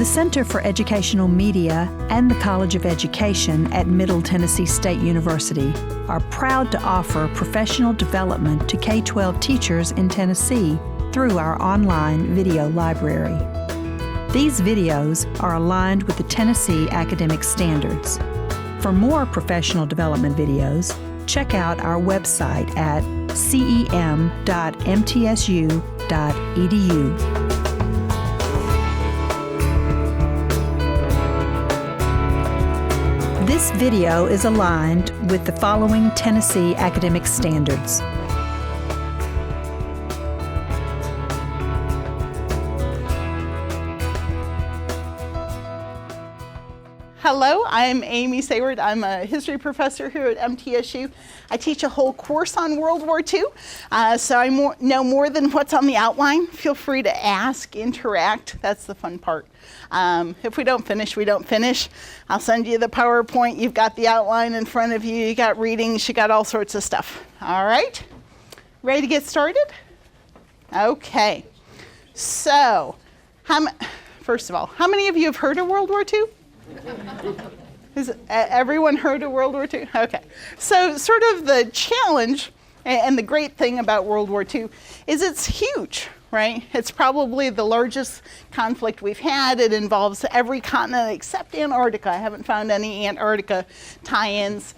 The Center for Educational Media and the College of Education at Middle Tennessee State University are proud to offer professional development to K-12 teachers in Tennessee through our online video library. These videos are aligned with the Tennessee academic standards. For more professional development videos, check out our website at cem.mtsu.edu. This video is aligned with the following Tennessee academic standards. Hello, I'm Amy Sayward. I'm a history professor here at MTSU. I teach a whole course on World War II, so I know more than what's on the outline. Feel free to ask, interact. That's the fun part. If we don't finish, we don't finish. I'll send you the PowerPoint. You've got the outline in front of you. You got readings. You got all sorts of stuff. All right? Ready to get started? Okay. So, first of all, how many of you have heard of World War II? Has everyone heard of World War II? Okay. So sort of the challenge and the great thing about World War II is it's huge, right? It's probably the largest conflict we've had. It involves every continent except Antarctica. I haven't found any Antarctica tie-ins.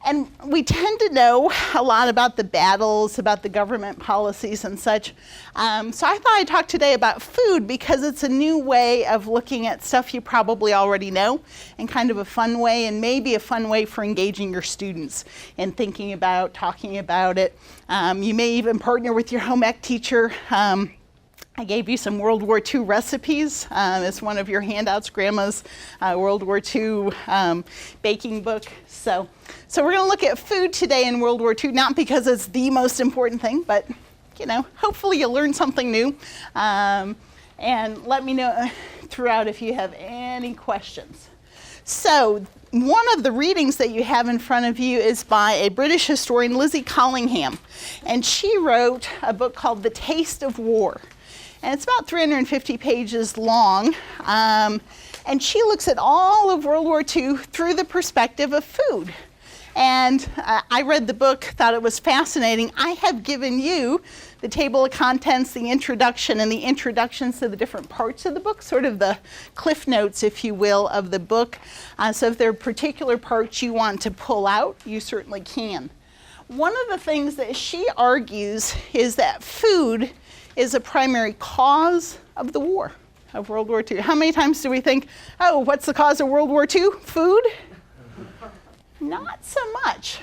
And we tend to know a lot about the battles, about the government policies and such. So I thought I'd talk today about food because it's a new way of looking at stuff you probably already know and kind of a fun way, and maybe a fun way for engaging your students in thinking about, talking about it. You may even partner with your home ec teacher. I gave you some World War II recipes. It's one of your handouts, Grandma's World War II baking book. So we're going to look at food today in World War II, not because it's the most important thing, but hopefully you'll learn something new. And let me know throughout if you have any questions. So one of the readings that you have in front of you is by a British historian, Lizzie Collingham. And she wrote a book called The Taste of War. And it's about 350 pages long. And she looks at all of World War II through the perspective of food. And I read the book, thought it was fascinating. I have given you the table of contents, the introduction, and the introductions to the different parts of the book, sort of the cliff notes, if you will, of the book. So if there are particular parts you want to pull out, you certainly can. One of the things that she argues is that food is a primary cause of the war, of World War II. How many times do we think, oh, what's the cause of World War II? Food? Not so much.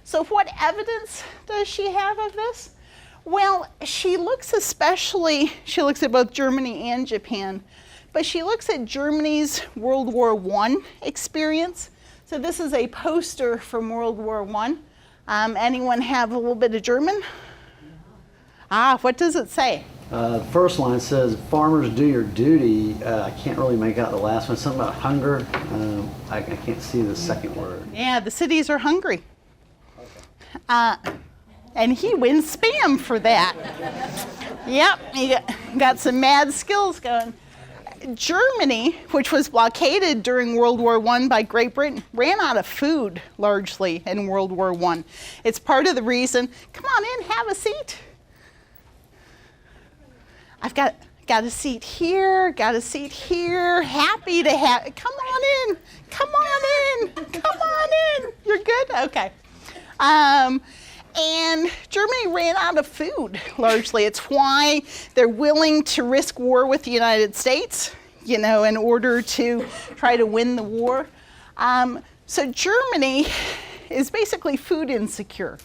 So what evidence does she have of this? Well, she looks at both Germany and Japan, but she looks at Germany's World War I experience. So this is a poster from World War I. Anyone have a little bit of German? What does it say? The first line says, farmers do your duty. I can't really make out the last one. Something about hunger. I can't see the second word. Yeah, the cities are hungry. Okay. And he wins Spam for that. Yep, he got some mad skills going. Germany, which was blockaded during World War I by Great Britain, ran out of food largely in World War I. It's part of the reason, come on in, have a seat. I've got a seat here, got a seat here, happy to have, come on in, come on in, come on in. You're good? Okay. And Germany ran out of food, largely. It's why they're willing to risk war with the United States, in order to try to win the war. So Germany is basically food insecure.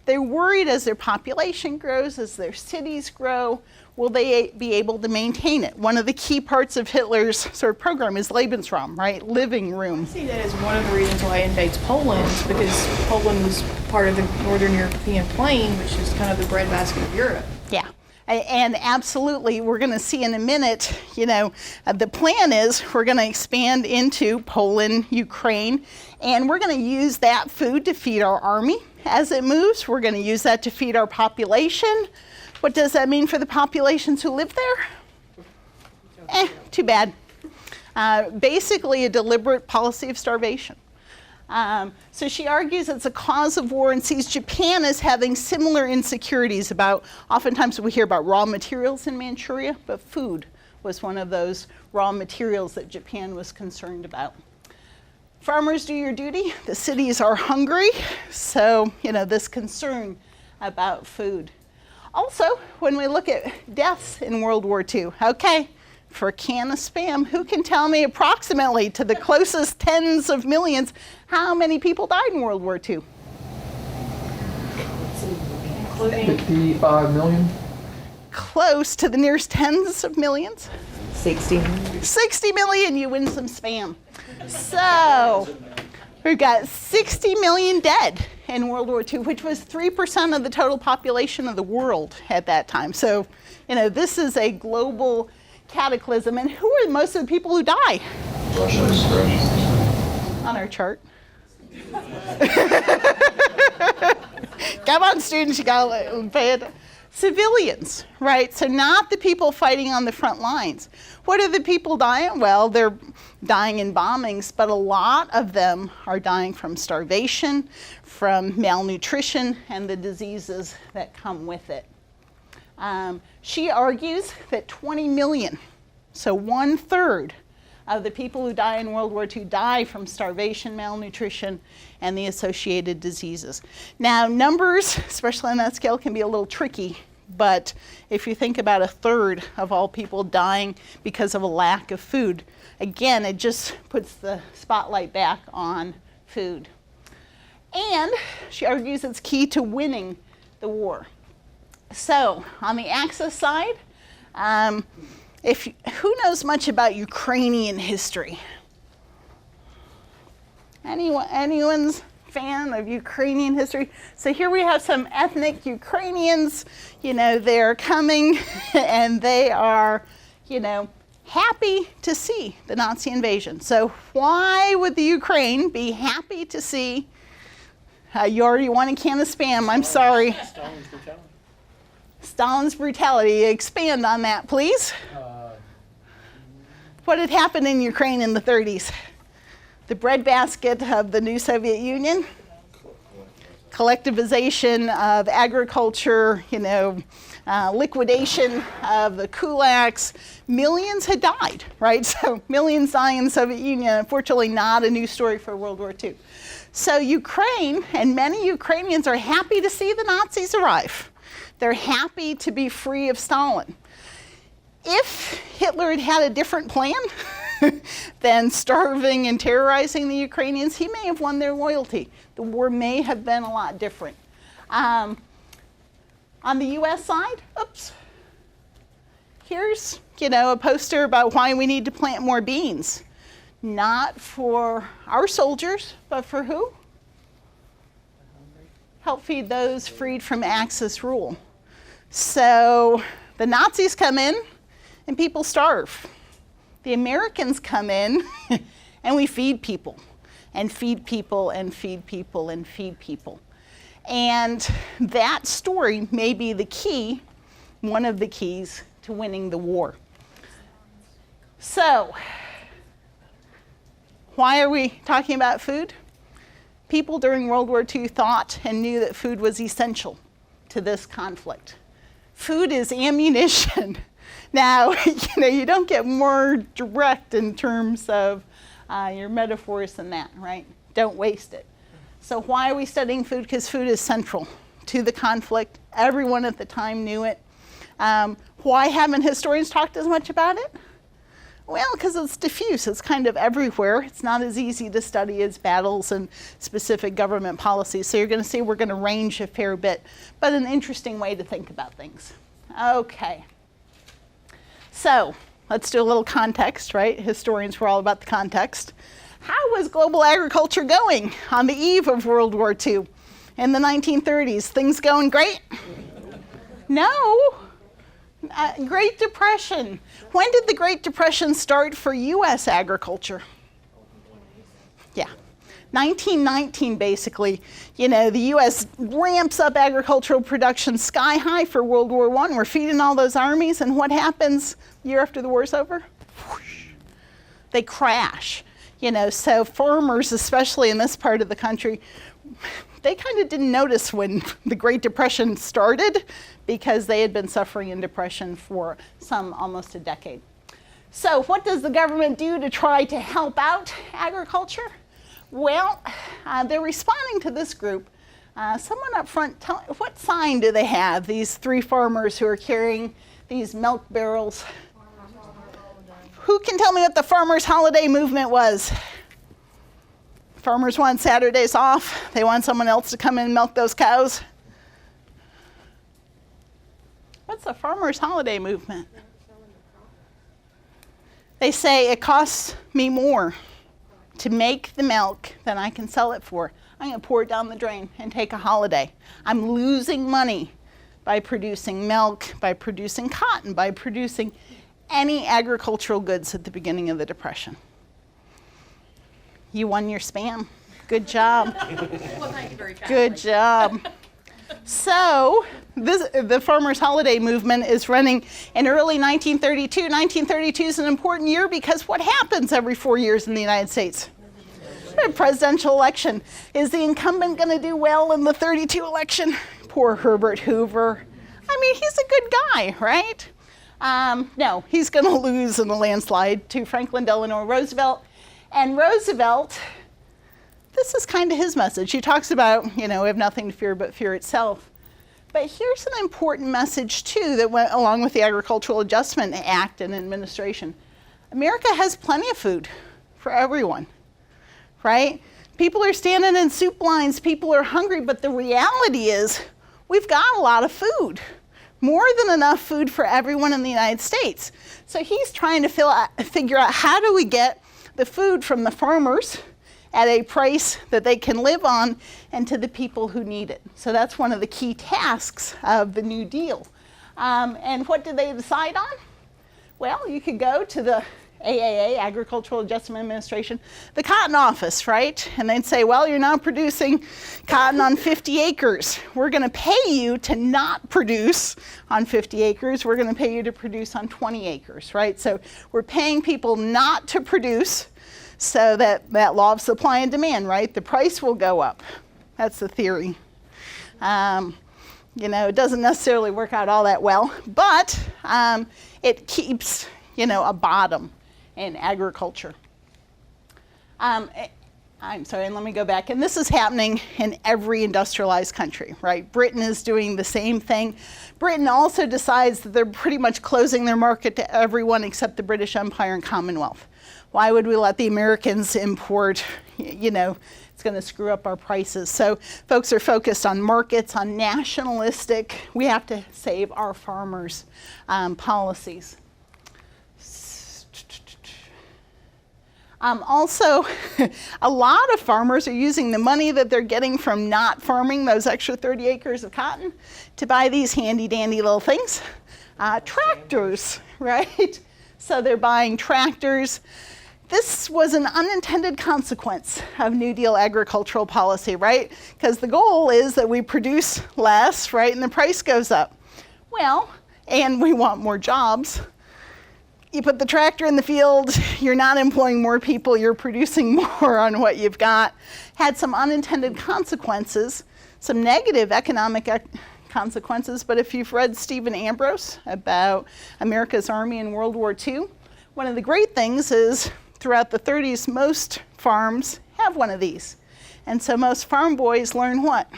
They're worried as their population grows, as their cities grow, will they be able to maintain it? One of the key parts of Hitler's sort of program is Lebensraum, right? Living room. I see that as one of the reasons why he invades Poland, because Poland was part of the Northern European plain, which is kind of the breadbasket of Europe. Yeah. And absolutely, we're going to see in a minute, the plan is we're going to expand into Poland, Ukraine, and we're going to use that food to feed our army as it moves. We're going to use that to feed our population. What does that mean for the populations who live there? Too bad. Basically a deliberate policy of starvation. So she argues it's a cause of war and sees Japan as having similar insecurities about, oftentimes we hear about raw materials in Manchuria, but food was one of those raw materials that Japan was concerned about. Farmers, do your duty. The cities are hungry, so this concern about food. Also, when we look at deaths in World War II, okay, for a can of Spam, who can tell me approximately to the closest tens of millions how many people died in World War II? Including 55 million? Close to the nearest tens of millions. 60. 60 million, you win some Spam. So we've got 60 million dead in World War II, which was 3% of the total population of the world at that time. So, this is a global cataclysm. And who are most of the people who die? On our chart. Come on, students, you gotta pay it. Civilians, right? So not the people fighting on the front lines. What are the people dying? Well, they're dying in bombings, but a lot of them are dying from starvation, from malnutrition, and the diseases that come with it. She argues that 20 million, so 1/3 of the people who die in World War II die from starvation, malnutrition, and the associated diseases. Now, numbers, especially on that scale, can be a little tricky, but if you think about 1/3 of all people dying because of a lack of food, again, it just puts the spotlight back on food. And she argues it's key to winning the war. So, on the Axis side, who knows much about Ukrainian history? Anyone's fan of Ukrainian history? So here we have some ethnic Ukrainians, they're coming and they are, happy to see the Nazi invasion. So why would the Ukraine be happy to see, you already won a can of Spam, I'm sorry. Stalin's brutality. Stalin's brutality. Expand on that, please. What had happened in Ukraine in the 30s? The breadbasket of the new Soviet Union, collectivization of agriculture, liquidation of the kulaks. Millions had died, right? So millions dying in the Soviet Union. Unfortunately, not a new story for World War II. So Ukraine, and many Ukrainians are happy to see the Nazis arrive. They're happy to be free of Stalin. If Hitler had had a different plan than starving and terrorizing the Ukrainians, he may have won their loyalty. The war may have been a lot different. On the US side, here's a poster about why we need to plant more beans. Not for our soldiers, but for who? Help feed those freed from Axis rule. So the Nazis come in and people starve. The Americans come in and we feed people and feed people and feed people and feed people. And that story may be the key, one of the keys to winning the war. So, why are we talking about food? People during World War II thought and knew that food was essential to this conflict. Food is ammunition. Now, you don't get more direct in terms of your metaphors than that, right? Don't waste it. So why are we studying food? Because food is central to the conflict. Everyone at the time knew it. Why haven't historians talked as much about it? Well, because it's diffuse. It's kind of everywhere. It's not as easy to study as battles and specific government policies. So you're going to see we're going to range a fair bit, but an interesting way to think about things. Okay. So let's do a little context, right? Historians were all about the context. How was global agriculture going on the eve of World War II in the 1930s? Things going great? No. Great Depression. When did the Great Depression start for U.S. agriculture? Yeah. 1919, basically. The U.S. ramps up agricultural production sky high for World War I. We're feeding all those armies, and what happens year after the war's over? they crash. So farmers, especially in this part of the country, they kind of didn't notice when the Great Depression started because they had been suffering in depression for almost a decade. So what does the government do to try to help out agriculture? Well, they're responding to this group. Someone up front, what sign do they have, these 3 farmers who are carrying these milk barrels? Who can tell me what the Farmers' Holiday movement was? Farmers want Saturdays off. They want someone else to come in and milk those cows. What's the Farmers' Holiday movement? They say it costs me more to make the milk than I can sell it for. I'm going to pour it down the drain and take a holiday. I'm losing money by producing milk, by producing cotton, by producing any agricultural goods at the beginning of the Depression. You won your spam. Good job. Well, thank you very kindly. Good job. So the Farmers' Holiday movement is running in early 1932. 1932 is an important year because what happens every 4 years in the United States? A presidential election. Is the incumbent going to do well in the 32 election? Poor Herbert Hoover. I mean, he's a good guy, right? No, he's going to lose in a landslide to Franklin Delano Roosevelt. And Roosevelt, this is kind of his message. He talks about, we have nothing to fear but fear itself. But here's an important message, too, that went along with the Agricultural Adjustment Act and administration. America has plenty of food for everyone, right? People are standing in soup lines, people are hungry, but the reality is we've got a lot of food. More than enough food for everyone in the United States. So he's trying to figure out how do we get the food from the farmers at a price that they can live on and to the people who need it. So that's one of the key tasks of the New Deal. And what did they decide on? Well, you could go to the AAA, Agricultural Adjustment Administration, the cotton office, right? And they'd say, well, you're now producing cotton on 50 acres. We're going to pay you to not produce on 50 acres. We're going to pay you to produce on 20 acres, right? So we're paying people not to produce so that law of supply and demand, right? The price will go up. That's the theory. It doesn't necessarily work out all that well, but it keeps, a bottom in agriculture. I'm sorry, and let me go back. And this is happening in every industrialized country, right? Britain is doing the same thing. Britain also decides that they're pretty much closing their market to everyone except the British Empire and Commonwealth. Why would we let the Americans import? It's going to screw up our prices. So folks are focused on markets, on nationalistic, we have to save our farmers policies. Also, a lot of farmers are using the money that they're getting from not farming those extra 30 acres of cotton to buy these handy dandy little things, tractors, right? So they're buying tractors. This was an unintended consequence of New Deal agricultural policy, right? Because the goal is that we produce less, right, and the price goes up. Well, and we want more jobs. You put the tractor in the field, you're not employing more people, you're producing more on what you've got. Had some unintended consequences, some negative economic consequences, but if you've read Stephen Ambrose about America's Army in World War II, one of the great things is throughout the 30s, most farms have one of these. And so most farm boys learn what?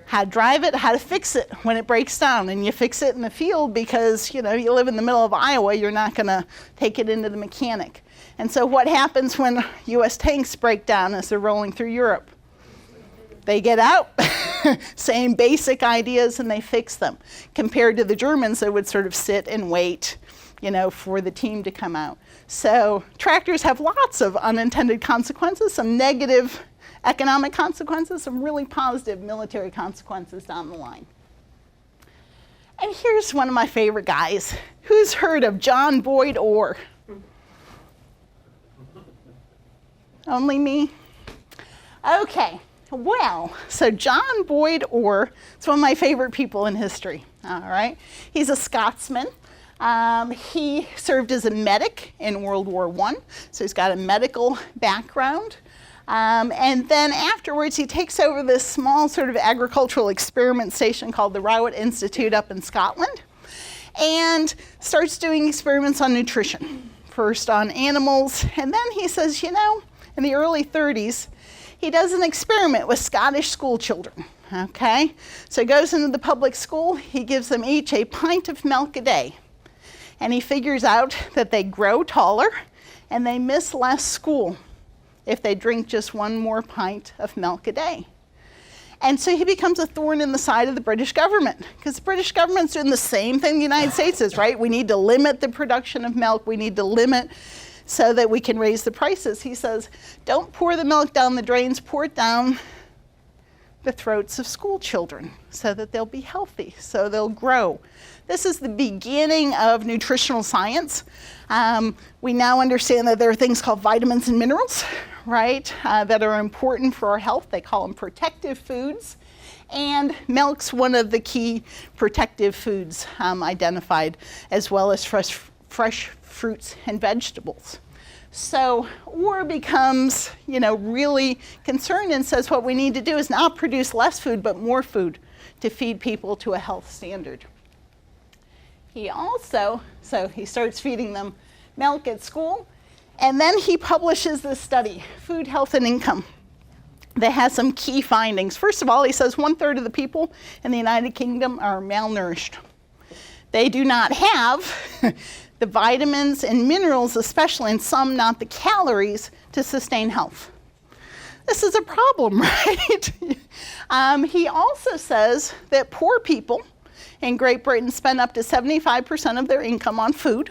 How to drive it, how to fix it when it breaks down. And you fix it in the field because, you live in the middle of Iowa, you're not going to take it into the mechanic. And so what happens when U.S. tanks break down as they're rolling through Europe? They get out, same basic ideas, and they fix them. Compared to the Germans that would sort of sit and wait, for the team to come out. So tractors have lots of unintended consequences, some negative economic consequences, some really positive military consequences down the line. And here's one of my favorite guys. Who's heard of John Boyd Orr? Only me? Okay, well, so John Boyd Orr is one of my favorite people in history, all right? He's a Scotsman. He served as a medic in World War I, so he's got a medical background. And then afterwards, he takes over this small sort of agricultural experiment station called the WWII Institute up in Scotland, and starts doing experiments on nutrition, first on animals, and then he says, in the early 30s, he does an experiment with Scottish school children, okay? So he goes into the public school, he gives them each a pint of milk a day, and he figures out that they grow taller and they miss less school if they drink just one more pint of milk a day. And so he becomes a thorn in the side of the British government, because the British government's doing the same thing the United States is, right? We need to limit the production of milk. We need to limit so that we can raise the prices. He says, don't pour the milk down the drains, pour it down the throats of school children so that they'll be healthy, so they'll grow. This is the beginning of nutritional science. We now understand that there are things called vitamins and minerals, right, that are important for our health. They call them protective foods. And milk's one of the key protective foods identified, as well as fresh fruits and vegetables. So Orr becomes, really concerned and says what we need to do is not produce less food, but more food to feed people to a health standard. He also, so he starts feeding them milk at school, and then he publishes this study, Food, Health, and Income, that has some key findings. First of all, he says 1/3 of the people in the United Kingdom are malnourished. They do not have the vitamins and minerals, especially, and some not the calories, to sustain health. This is a problem, right? He also says that poor people in Great Britain spend up to 75% of their income on food,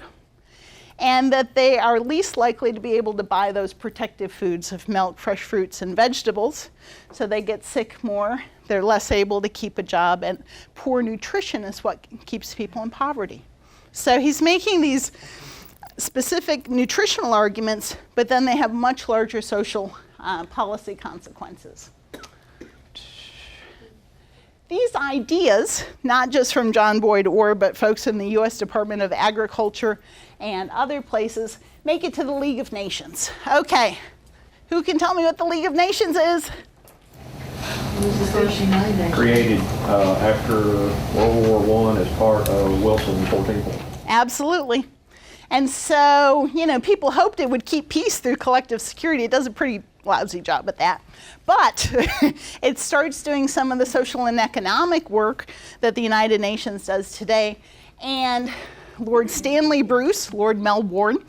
and that they are least likely to be able to buy those protective foods of milk, fresh fruits, and vegetables, so they get sick more, they're less able to keep a job, and poor nutrition is what keeps people in poverty. So he's making these specific nutritional arguments, but then they have much larger social policy consequences. These ideas, not just from John Boyd Orr, but folks in the U.S. Department of Agriculture and other places, make it to the League of Nations. Okay, who can tell me what the League of Nations is? Created after World War I as part of Wilson's 14th War. Absolutely. And so, people hoped it would keep peace through collective security. It does a pretty lousy job at that. But it starts doing some of the social and economic work that the United Nations does today. And Lord Stanley Bruce, Lord Melbourne,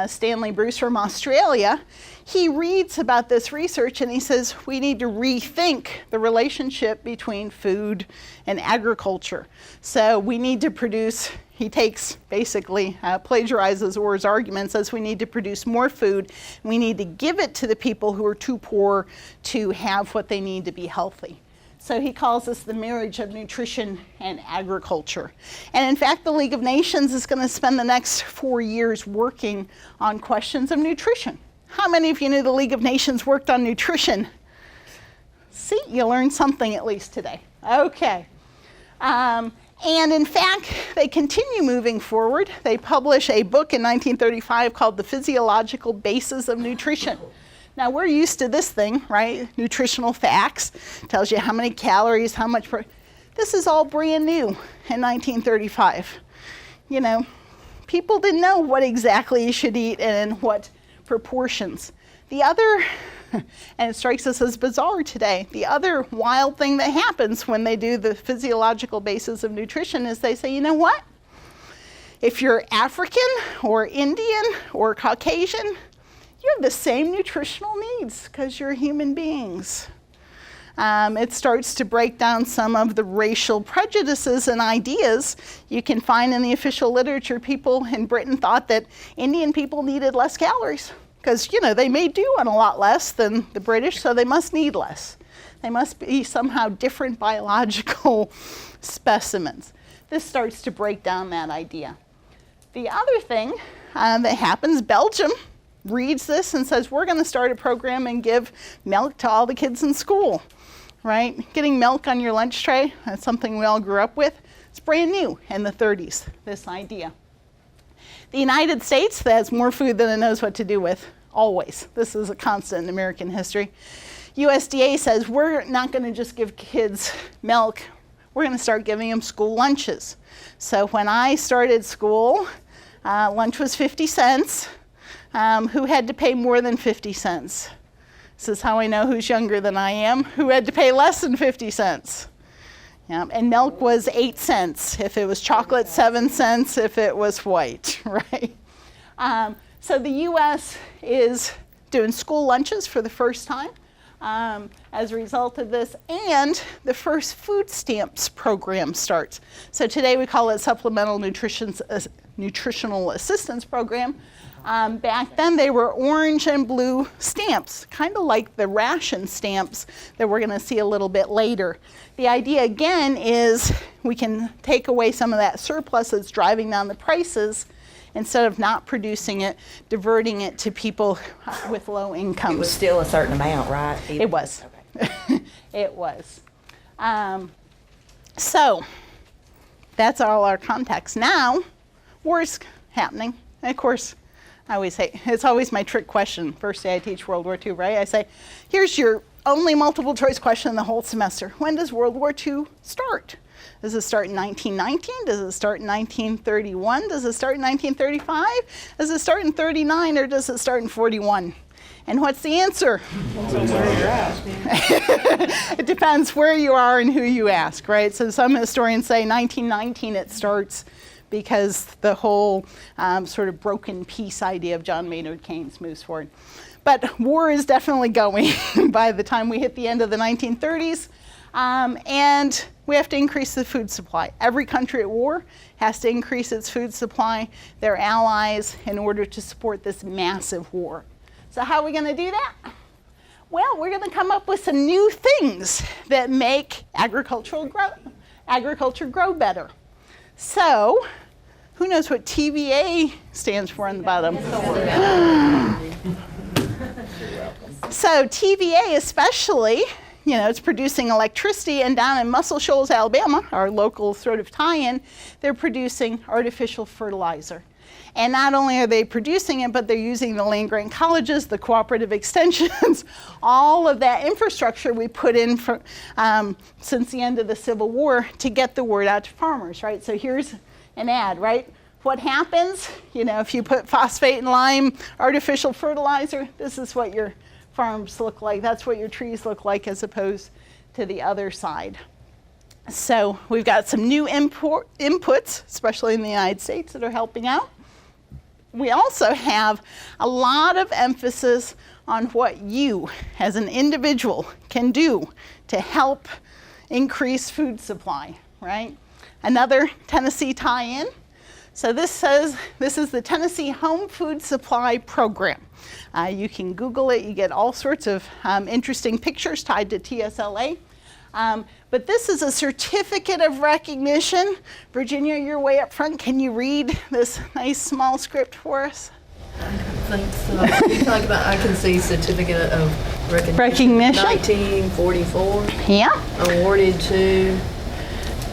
Stanley Bruce from Australia, he reads about this research and he says we need to rethink the relationship between food and agriculture. So we need to produce, he takes basically plagiarizes Orr's argument, says we need to produce more food. We need to give it to the people who are too poor to have what they need to be healthy. So he calls this the marriage of nutrition and agriculture. And in fact, the League of Nations is going to spend the next 4 years working on questions of nutrition. How many of you knew the League of Nations worked on nutrition? See, you learned something at least today. Okay. And in fact, they continue moving forward. They publish a book in 1935 called The Physiological Basis of Nutrition. Now, we're used to this thing, right? Nutritional facts. Tells you how many calories, how much. This is all brand new in 1935. People didn't know what exactly you should eat and in what proportions. The other, and it strikes us as bizarre today, the other wild thing that happens when they do the physiological basis of nutrition is they say, you know what? If you're African or Indian or Caucasian, you have the same nutritional needs because you're human beings. It starts to break down some of the racial prejudices and ideas you can find in the official literature. People in Britain thought that Indian people needed less calories because, they may do on a lot less than the British, so they must need less. They must be somehow different biological specimens. This starts to break down that idea. The other thing that happens, Belgium reads this and says, we're going to start a program and give milk to all the kids in school, right? Getting milk on your lunch tray, that's something we all grew up with. It's brand new in the 30s, this idea. The United States has more food than it knows what to do with, always. This is a constant in American history. USDA says we're not going to just give kids milk, we're going to start giving them school lunches. So when I started school, lunch was 50 cents. Who had to pay more than 50 cents? This is how I know who's younger than I am. Who had to pay less than 50 cents? Yeah, and milk was 8 cents. If it was chocolate, 7 cents. If it was white, right? So the U.S. is doing school lunches for the first time as a result of this, and the first food stamps program starts. So today we call it Supplemental Nutritional Assistance Program. Back then they were orange and blue stamps, kind of like the ration stamps that we're going to see a little bit later. The idea again is we can take away some of that surplus that's driving down the prices, instead of not producing it, diverting it to people with low incomes. It was still a certain amount, right? It was. Okay. It was. So that's all our context. Now, war's happening. And of course, I always say, it's always my trick question. First day I teach World War II, right? I say, here's your only multiple choice question in the whole semester. When does World War II start? Does it start in 1919? Does it start in 1931? Does it start in 1935? Does it start in 39 or does it start in 41? And what's the answer? It depends where you are and who you ask, right? So some historians say 1919 it starts because the whole sort of broken peace idea of John Maynard Keynes moves forward. But war is definitely going by the time we hit the end of the 1930s. And we have to increase the food supply. Every country at war has to increase its food supply, their allies, in order to support this massive war. So how are we going to do that? Well, we're going to come up with some new things that make agriculture grow better. So, who knows what TVA stands for on the bottom? So TVA especially, you know, it's producing electricity, and down in Muscle Shoals, Alabama, our local sort of tie-in, they're producing artificial fertilizer. And not only are they producing it, but they're using the land-grant colleges, the cooperative extensions, all of that infrastructure we put in for, since the end of the Civil War to get the word out to farmers, right? So here's an ad, right? What happens, you know, if you put phosphate and lime artificial fertilizer, this is what your farms look like. That's what your trees look like as opposed to the other side. So we've got some new inputs, especially in the United States, that are helping out. We also have a lot of emphasis on what you as an individual can do to help increase food supply, right? Another Tennessee tie-in. So this says, this is the Tennessee Home Food Supply Program. You can Google it, you get all sorts of interesting pictures tied to TSLA. But this is a certificate of recognition. Virginia, you're way up front. Can you read this nice small script for us? I think so. You talk about, I can see certificate of recognition. 1944. Yeah. Awarded to,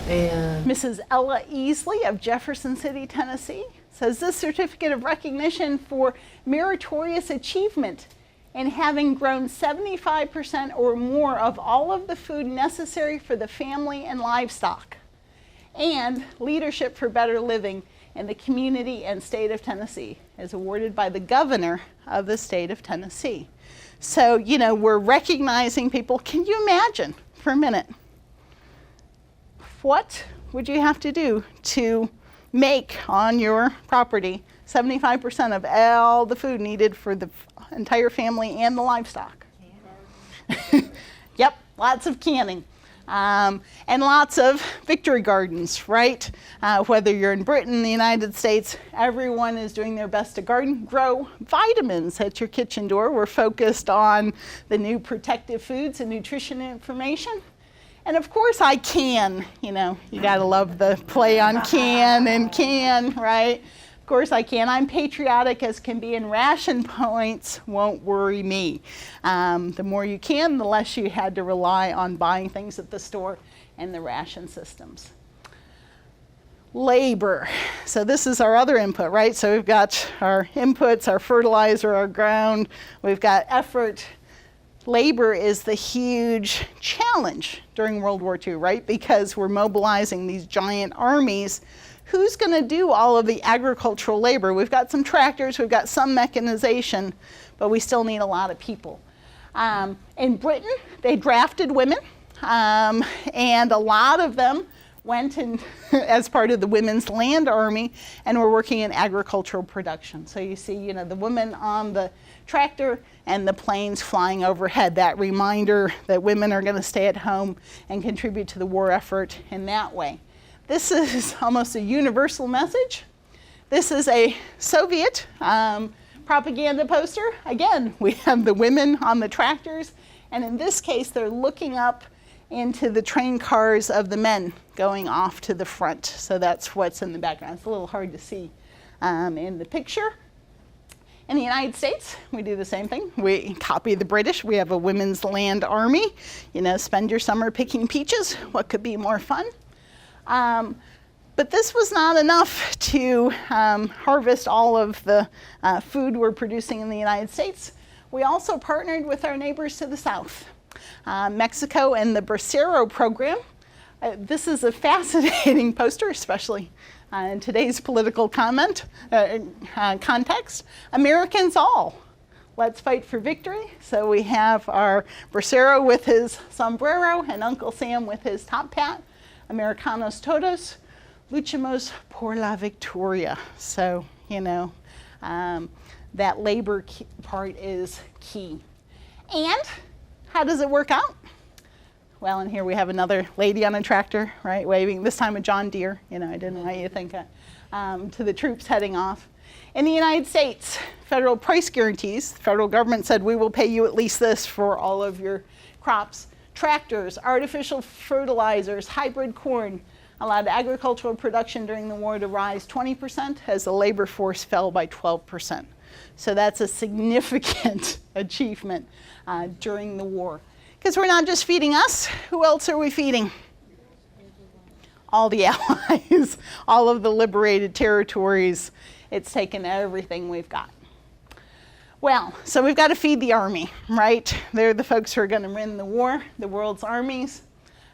and Mrs. Ella Easley of Jefferson City, Tennessee, says this certificate of recognition for meritorious achievement in having grown 75% or more of all of the food necessary for the family and livestock, and leadership for better living in the community and state of Tennessee, is awarded by the governor of the state of Tennessee. So, you know, we're recognizing people. Can you imagine for a minute, what would you have to do to make on your property 75% of all the food needed for the entire family and the livestock? Yep, lots of canning. And lots of victory gardens, right? Whether you're in Britain, the United States, everyone is doing their best to grow vitamins at your kitchen door. We're focused on the new protective foods and nutrition information. And of course I can, you know, you gotta love the play on can and can, right? Of course I can. I'm patriotic as can be, and ration points won't worry me. The more you can, the less you had to rely on buying things at the store and the ration systems. Labor. So this is our other input, right? So we've got our inputs, our fertilizer, our ground, we've got effort. Labor is the huge challenge during World War II, right? Because we're mobilizing these giant armies. Who's going to do all of the agricultural labor? We've got some tractors, we've got some mechanization, but we still need a lot of people. In Britain, they drafted women, and a lot of them went in as part of the Women's Land Army and were working in agricultural production. So you see, the woman on the tractor and the planes flying overhead, that reminder that women are going to stay at home and contribute to the war effort in that way. This is almost a universal message. This is a Soviet propaganda poster. Again, we have the women on the tractors, and in this case, they're looking up into the train cars of the men going off to the front. So that's what's in the background. It's a little hard to see in the picture. In the United States, we do the same thing. We copy the British. We have a Women's Land Army. Spend your summer picking peaches. What could be more fun? But this was not enough to harvest all of the food we're producing in the United States. We also partnered with our neighbors to the south. Mexico and the Bracero program. This is a fascinating poster, especially in today's political context. Americans all, let's fight for victory. So we have our Bracero with his sombrero and Uncle Sam with his top hat. Americanos todos, luchamos por la victoria. So, that labor part is key. And how does it work out? Well, and here we have another lady on a tractor, right, waving, this time a John Deere. I didn't want you to think to the troops heading off. In the United States, federal price guarantees, the federal government said we will pay you at least this for all of your crops. Tractors, artificial fertilizers, hybrid corn allowed agricultural production during the war to rise 20% as the labor force fell by 12%. So that's a significant achievement during the war. Because we're not just feeding us, who else are we feeding? All the allies, all of the liberated territories. It's taken everything we've got. Well, so we've got to feed the army, right? They're the folks who are going to win the war, the world's armies.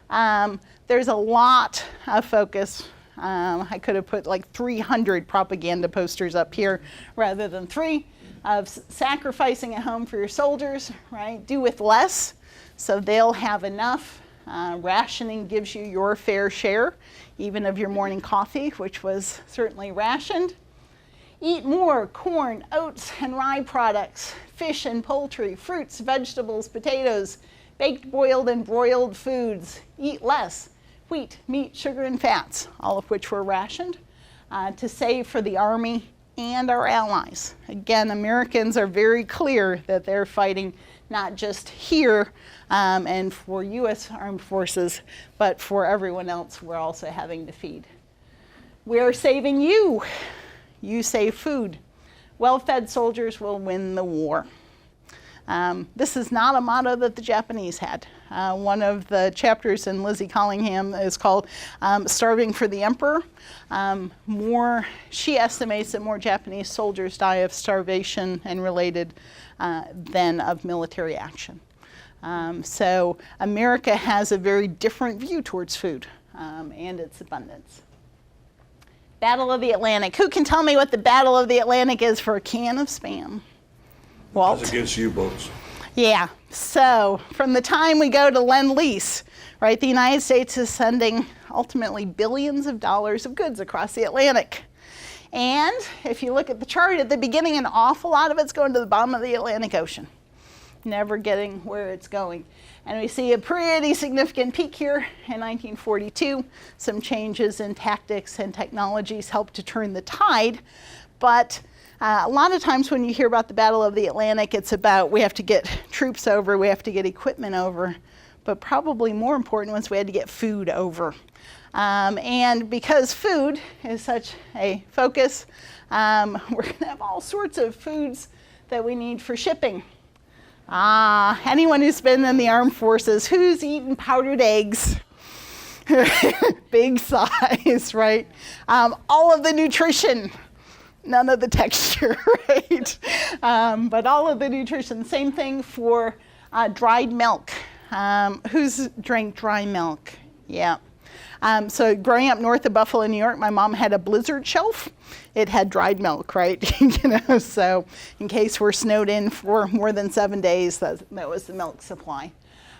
There's a lot of focus. I could have put like 300 propaganda posters up here rather than 3 of sacrificing at home for your soldiers, right? Do with less so they'll have enough. Rationing gives you your fair share, even of your morning coffee, which was certainly rationed. Eat more corn, oats, and rye products, fish and poultry, fruits, vegetables, potatoes, baked, boiled, and broiled foods. Eat less wheat, meat, sugar, and fats, all of which were rationed to save for the Army and our allies. Again, Americans are very clear that they're fighting not just here and for U.S. Armed Forces, but for everyone else we're also having to feed. We're saving you. You save food. Well-fed soldiers will win the war. This is not a motto that the Japanese had. One of the chapters in Lizzie Collingham is called Starving for the Emperor. She estimates that more Japanese soldiers die of starvation and related than of military action. So America has a very different view towards food and its abundance. Battle of the Atlantic. Who can tell me what the Battle of the Atlantic is for a can of Spam? Walt? That's against U-boats. Yeah. So from the time we go to Lend-Lease, right, the United States is sending ultimately billions of dollars of goods across the Atlantic. And if you look at the chart at the beginning, an awful lot of it's going to the bottom of the Atlantic Ocean, never getting where it's going. And we see a pretty significant peak here in 1942. Some changes in tactics and technologies helped to turn the tide. But a lot of times when you hear about the Battle of the Atlantic, it's about we have to get troops over, we have to get equipment over. But probably more important was we had to get food over. And because food is such a focus, we're going to have all sorts of foods that we need for shipping. Anyone who's been in the armed forces, who's eaten powdered eggs? Big size, right? All of the nutrition, none of the texture, right? But all of the nutrition. Same thing for dried milk. Who's drank dry milk? Yeah. So growing up north of Buffalo, New York, my mom had a blizzard shelf. It had dried milk, right? So in case we're snowed in for more than 7 days, that was the milk supply.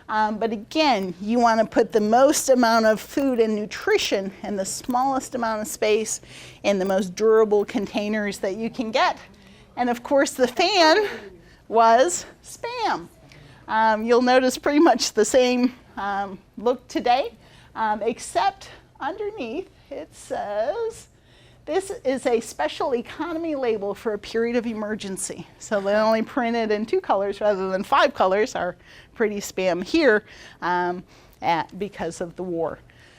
But again, you want to put the most amount of food and nutrition in the smallest amount of space in the most durable containers that you can get. And of course, the fan was Spam. You'll notice pretty much the same look today, except underneath it says, this is a special economy label for a period of emergency. So they only printed in 2 colors rather than 5 colors, our pretty Spam here, because of the war.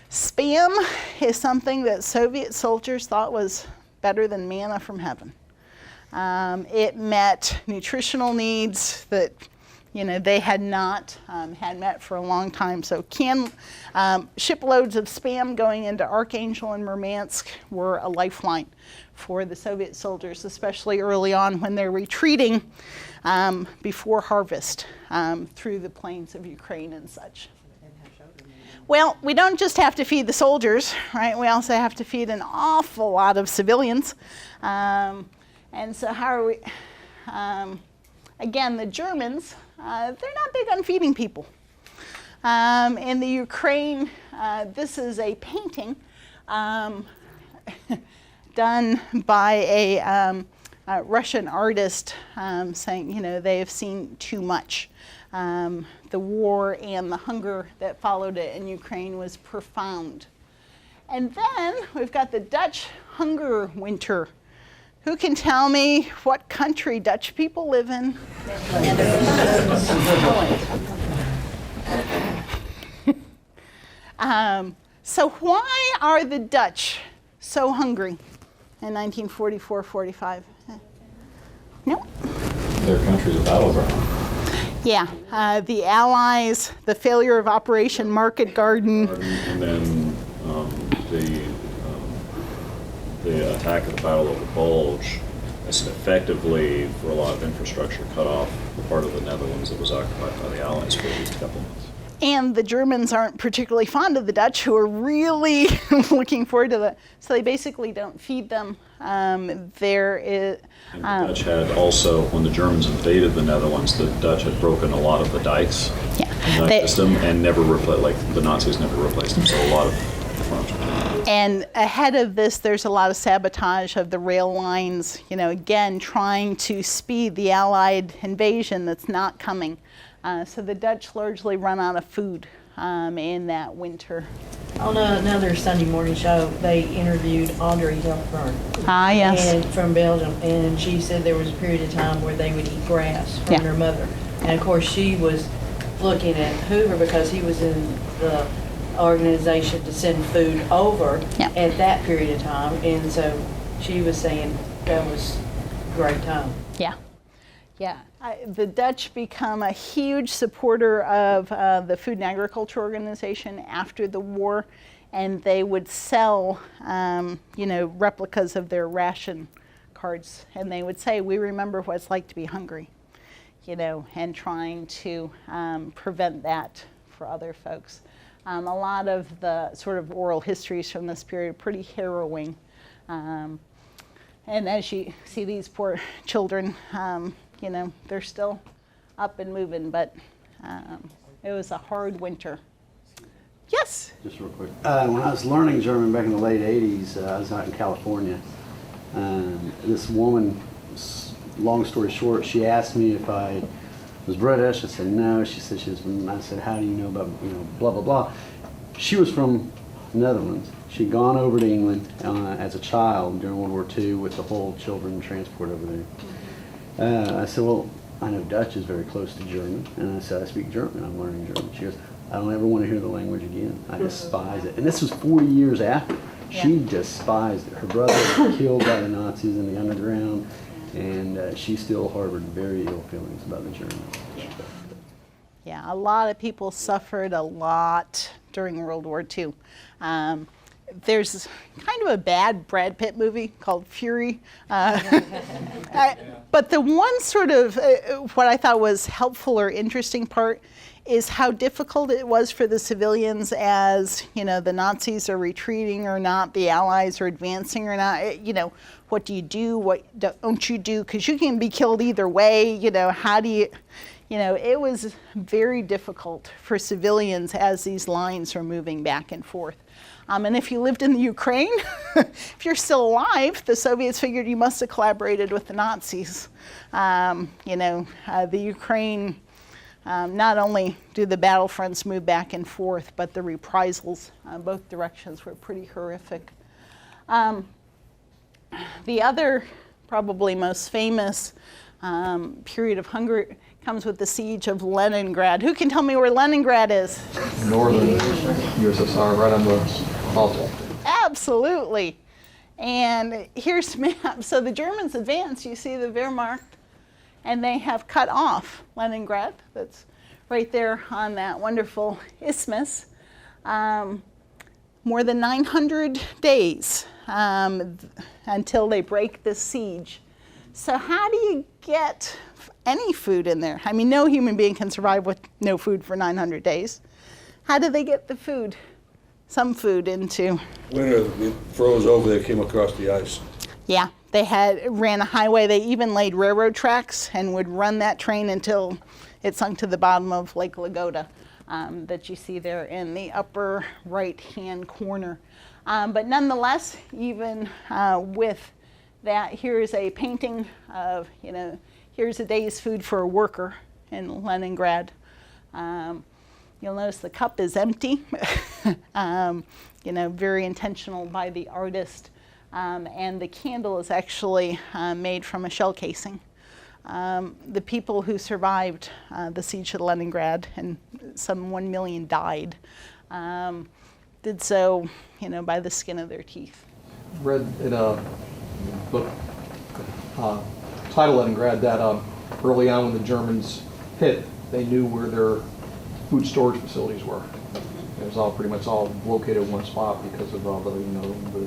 Spam is something that Soviet soldiers thought was better than manna from heaven. It met nutritional needs that they had not had met for a long time. So shiploads of Spam going into Archangel and Murmansk were a lifeline for the Soviet soldiers, especially early on when they're retreating before harvest through the plains of Ukraine and such. Well, we don't just have to feed the soldiers, right? We also have to feed an awful lot of civilians. And so how are we? Again, the Germans, they're not big on feeding people. In the Ukraine, this is a painting done by a Russian artist saying, they have seen too much. The war and the hunger that followed it in Ukraine was profound. And then we've got the Dutch hunger winter. Who can tell me what country Dutch people live in? So why are the Dutch so hungry in 1944-45? No? Their country's a battleground. Yeah, the Allies, the failure of Operation Market Garden. And then the attack at the Battle of the Bulge is effectively, for a lot of infrastructure, cut off the part of the Netherlands that was occupied by the Allies for at least a couple months. And the Germans aren't particularly fond of the Dutch, who are really looking forward to that. So they basically don't feed them. And the Dutch had also, when the Germans invaded the Netherlands, the Dutch had broken a lot of the dikes in that system and never replaced, like the Nazis never replaced them. So a lot of farms. And ahead of this, there's a lot of sabotage of the rail lines, again, trying to speed the Allied invasion that's not coming. So the Dutch largely run out of food in that winter. On another Sunday morning show, they interviewed Audrey Hepburn. Ah, yes. And from Belgium, and she said there was a period of time where they would eat grass from her mother. And of course, she was looking at Hoover because he was in the organization to send food over at that period of time, and so she was saying that was a great time. The Dutch become a huge supporter of the Food and Agriculture Organization after the war, and they would sell replicas of their ration cards, and they would say, we remember what it's like to be hungry, and trying to prevent that for other folks. A lot of the sort of oral histories from this period are pretty harrowing. And as you see these poor children, they're still up and moving, but it was a hard winter. Yes? Just real quick. When I was learning German back in the late 80s, I was out in California. This woman, long story short, she asked me if I was British. I said no. She said she was from, I said, how do you know about, blah, blah, blah. She was from the Netherlands. She'd gone over to England as a child during World War II with the whole children transport over there. I said, well, I know Dutch is very close to German. And I said, I speak German. I'm learning German. She goes, I don't ever want to hear the language again. I despise it. And this was 40 years after. She despised it. Her brother was killed by the Nazis in the underground, and she still harbored very ill feelings about the Germans. Yeah, a lot of people suffered a lot during World War II. There's kind of a bad Brad Pitt movie called Fury. But the one sort of, what I thought was helpful or interesting part is how difficult it was for the civilians as, the Nazis are retreating or not, the Allies are advancing or not. What do you do? What don't you do? Because you can be killed either way. How do you, it was very difficult for civilians as these lines are moving back and forth. And if you lived in the Ukraine, if you're still alive, the Soviets figured you must have collaborated with the Nazis. The Ukraine, not only do the battlefronts move back and forth, but the reprisals both directions were pretty horrific. The other, probably most famous period of hunger comes with the siege of Leningrad. Who can tell me where Leningrad is? Northern USSR, right on the Baltic. Absolutely. And here's the map. So the Germans advanced, you see the Wehrmacht, and they have cut off Leningrad. That's right there on that wonderful isthmus. More than 900 days until they break the siege. So how do you get any food in there? I mean, no human being can survive with no food for 900 days. How did they get the food? Some food into. Winter, it froze over, they came across the ice. Yeah, they ran a highway. They even laid railroad tracks and would run that train until it sunk to the bottom of Lake Ladoga that you see there in the upper right-hand corner. But nonetheless, even with that, here's a painting of, here's a day's food for a worker in Leningrad. You'll notice the cup is empty, very intentional by the artist. And the candle is actually made from a shell casing. The people who survived the siege of Leningrad, and some 1 million died, did so, by the skin of their teeth. Read in a book titled Leningrad that early on when the Germans hit, they knew where their food storage facilities were. It was all pretty much all located in one spot because of all the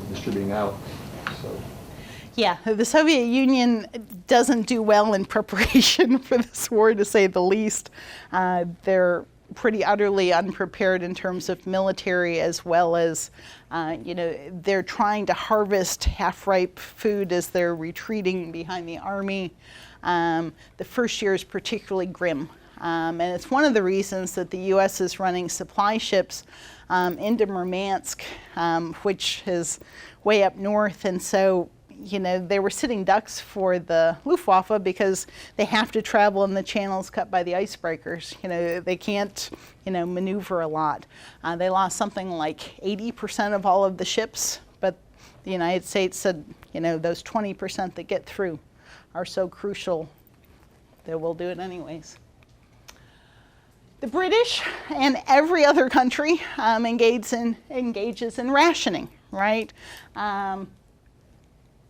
distributing out. So. Yeah, the Soviet Union doesn't do well in preparation for this war, to say the least. They're pretty utterly unprepared in terms of military, as well as, they're trying to harvest half-ripe food as they're retreating behind the army. The first year is particularly grim. And it's one of the reasons that the U.S. is running supply ships into Murmansk, which is way up north. And so, they were sitting ducks for the Luftwaffe because they have to travel in the channels cut by the icebreakers. They can't, maneuver a lot. They lost something like 80% of all of the ships, but the United States said, those 20% that get through are so crucial that we'll do it anyways. The British and every other country engages in rationing, right?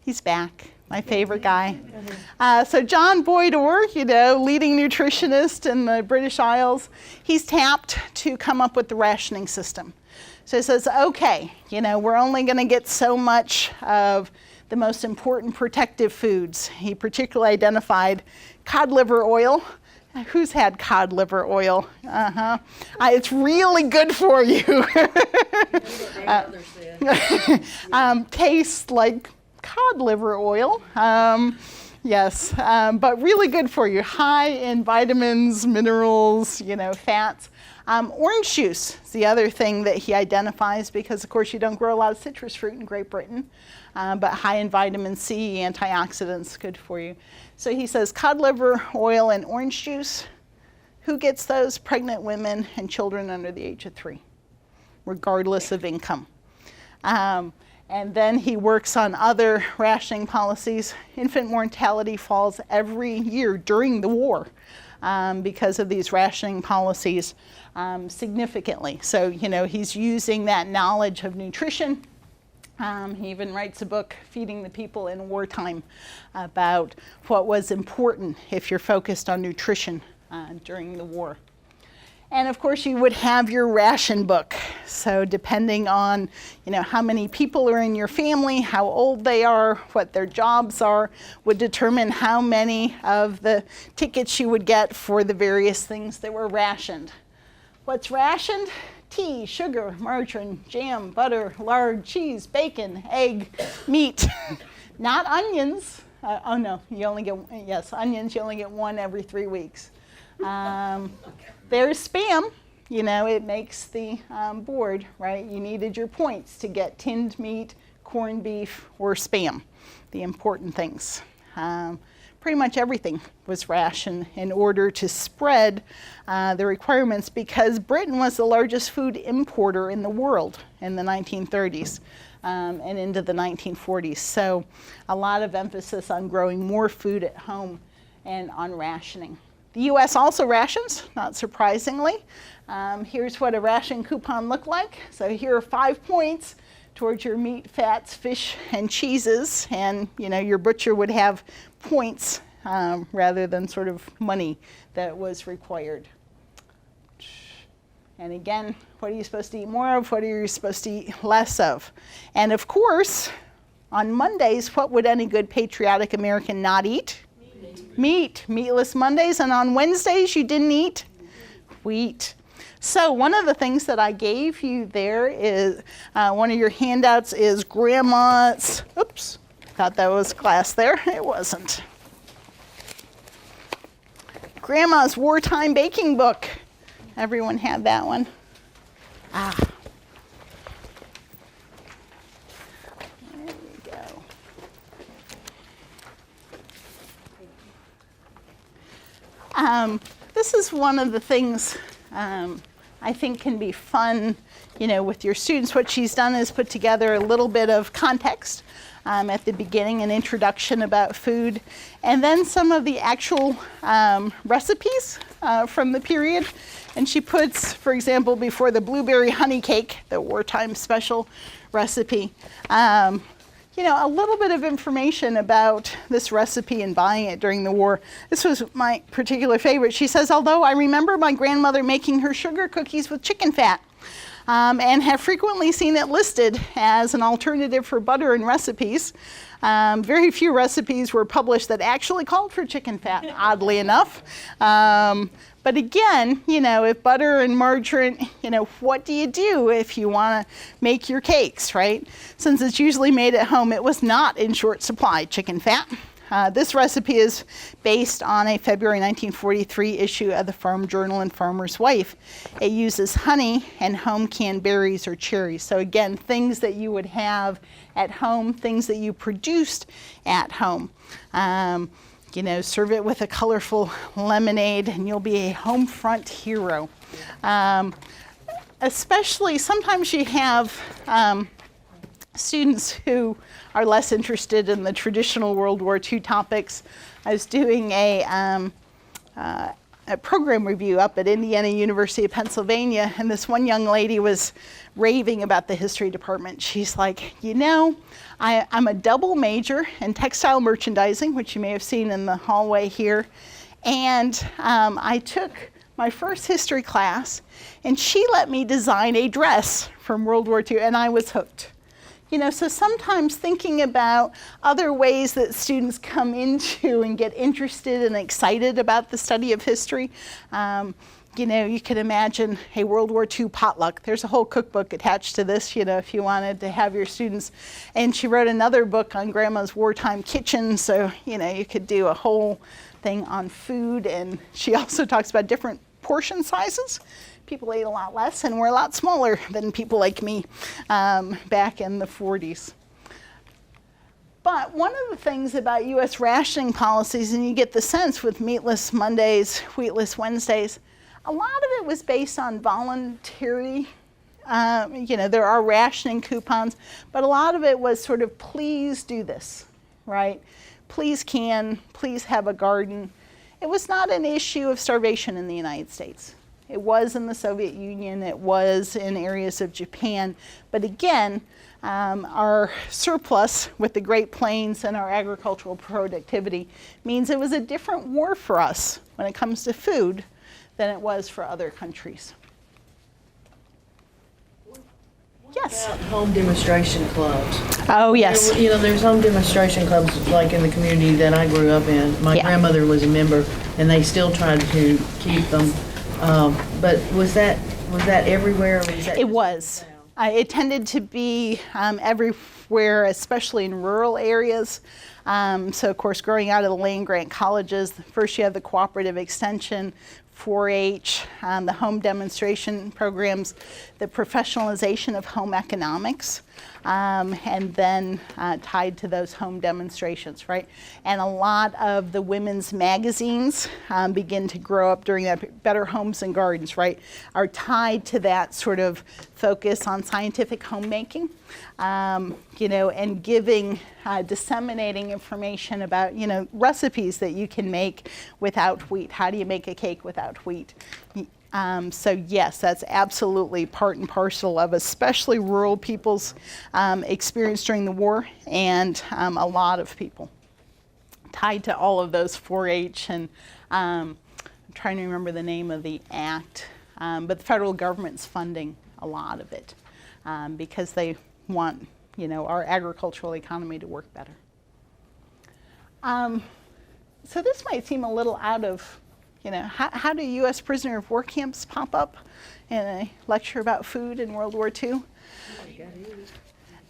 He's back, my favorite guy. So John Boyd Orr, leading nutritionist in the British Isles, he's tapped to come up with the rationing system. So he says, okay, we're only going to get so much of the most important protective foods. He particularly identified cod liver oil. Who's had cod liver oil? It's really good for you. Tastes like cod liver oil. Yes, but really good for you. High in vitamins, minerals, fats. Orange juice is the other thing that he identifies because, of course, you don't grow a lot of citrus fruit in Great Britain, but high in vitamin C, antioxidants, good for you. So he says cod liver oil and orange juice. Who gets those? Pregnant women and children under the age of 3, regardless of income. And then he works on other rationing policies. Infant mortality falls every year during the war because of these rationing policies significantly. So, he's using that knowledge of nutrition. He even writes a book, Feeding the People in Wartime, about what was important if you're focused on nutrition during the war. And of course you would have your ration book. So depending on, how many people are in your family, how old they are, what their jobs are, would determine how many of the tickets you would get for the various things that were rationed. What's rationed? Tea, sugar, margarine, jam, butter, lard, cheese, bacon, egg, meat. Not onions. Oh no, you only get, yes, onions, you only get one every 3 weeks. There's Spam, it makes the board, right? You needed your points to get tinned meat, corned beef, or Spam, the important things. Pretty much everything was rationed in order to spread the requirements, because Britain was the largest food importer in the world in the 1930s and into the 1940s. So a lot of emphasis on growing more food at home and on rationing. The U.S. also rations, not surprisingly. Here's what a ration coupon looked like. So here are 5 points towards your meat, fats, fish, and cheeses. And your butcher would have points rather than sort of money that was required. And again, what are you supposed to eat more of? What are you supposed to eat less of? And of course, on Mondays, what would any good patriotic American not eat? Meat. Meatless Mondays. And on Wednesdays, you didn't eat wheat. So one of the things that I gave you there is, one of your handouts is Grandma's, oops, thought that was class there. It wasn't. Grandma's Wartime Baking Book. Everyone had that one. There we go. This is one of the things I think can be fun, with your students. What she's done is put together a little bit of context at the beginning, an introduction about food, and then some of the actual recipes from the period. And she puts, for example, before the blueberry honey cake, the wartime special recipe, a little bit of information about this recipe and buying it during the war. This was my particular favorite. She says, although I remember my grandmother making her sugar cookies with chicken fat, and have frequently seen it listed as an alternative for butter in recipes, very few recipes were published that actually called for chicken fat, oddly enough. But again, if butter and margarine, what do you do if you want to make your cakes, right? Since it's usually made at home, it was not in short supply, chicken fat. This recipe is based on a February 1943 issue of the Farm Journal and Farmer's Wife. It uses honey and home canned berries or cherries. So again, things that you would have at home, things that you produced at home. Serve it with a colorful lemonade and you'll be a home front hero. Especially, sometimes you have students who are less interested in the traditional World War II topics. I was doing a program review up at Indiana University of Pennsylvania, and this one young lady was raving about the history department. She's like, I'm a double major in textile merchandising, which you may have seen in the hallway here, and I took my first history class, and she let me design a dress from World War II, and I was hooked. So sometimes thinking about other ways that students come into and get interested and excited about the study of history. You could imagine a World War II potluck. There's a whole cookbook attached to this, if you wanted to have your students. And she wrote another book on Grandma's wartime kitchen, so, you could do a whole thing on food. And she also talks about different portion sizes. People ate a lot less and were a lot smaller than people like me back in the 40s. But one of the things about U.S. rationing policies, and you get the sense with meatless Mondays, wheatless Wednesdays, a lot of it was based on voluntary, there are rationing coupons, but a lot of it was sort of, please do this, right? Please have a garden. It was not an issue of starvation in the United States. It was in the Soviet Union, it was in areas of Japan, but again, our surplus with the Great Plains and our agricultural productivity means it was a different war for us when it comes to food than it was for other countries. Yes. About home demonstration clubs. Oh, yes. You know, there's home demonstration clubs like in the community that I grew up in. My Yeah. grandmother was a member, and they still tried to keep them. But was that everywhere? Or was that It was. It tended to be everywhere, especially in rural areas. So, of course, growing out of the land-grant colleges, first you have the cooperative extension, 4-H, the home demonstration programs, the professionalization of home economics, and then tied to those home demonstrations, right? And a lot of the women's magazines begin to grow up during that. Better Homes and Gardens, right, are tied to that sort of focus on scientific homemaking, you know, and giving, disseminating information about, you know, recipes that you can make without wheat. How do you make a cake without wheat? So yes, that's absolutely part and parcel of especially rural people's experience during the war, and a lot of people tied to all of those 4-H, and I'm trying to remember the name of the act, but the federal government's funding a lot of it because they want, you know, our agricultural economy to work better. So this might seem a little out of, you know, how do U.S. prisoner of war camps pop up in a lecture about food in World War II?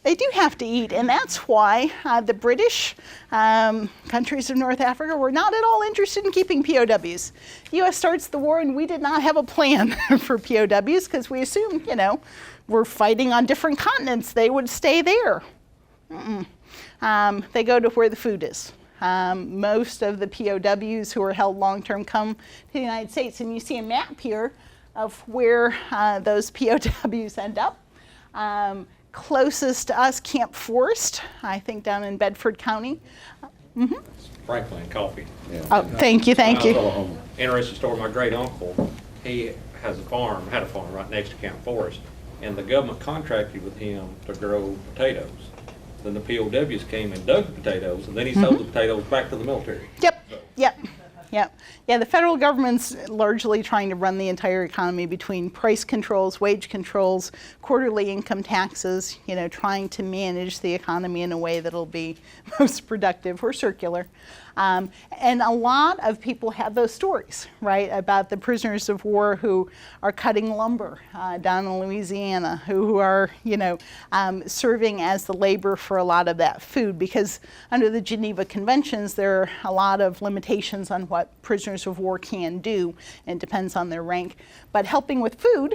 They do have to eat, and that's why the British countries of North Africa were not at all interested in keeping POWs. The U.S. starts the war, and we did not have a plan for POWs because we assumed, you know, we're fighting on different continents. They would stay there. They go to where the food is. Most of the POWs who are held long-term come to the United States, and you see a map here of where those POWs end up. Closest to us, Camp Forest, I think down in Bedford County. Franklin Coffee. Yeah. Oh, thank you, thank you. Interesting story. My great uncle, he had a farm right next to Camp Forest, and the government contracted with him to grow potatoes. Then the POWs came and dug the potatoes, and then he sold the potatoes back to the military. Yep, yep. Yeah, the federal government's largely trying to run the entire economy between price controls, wage controls, quarterly income taxes, you know, trying to manage the economy in a way that'll be most productive or circular. And a lot of people have those stories, right, about the prisoners of war who are cutting lumber down in Louisiana, who are, you know, serving as the labor for a lot of that food, because under the Geneva Conventions, there are a lot of limitations on what prisoners of war can do, and depends on their rank. But helping with food,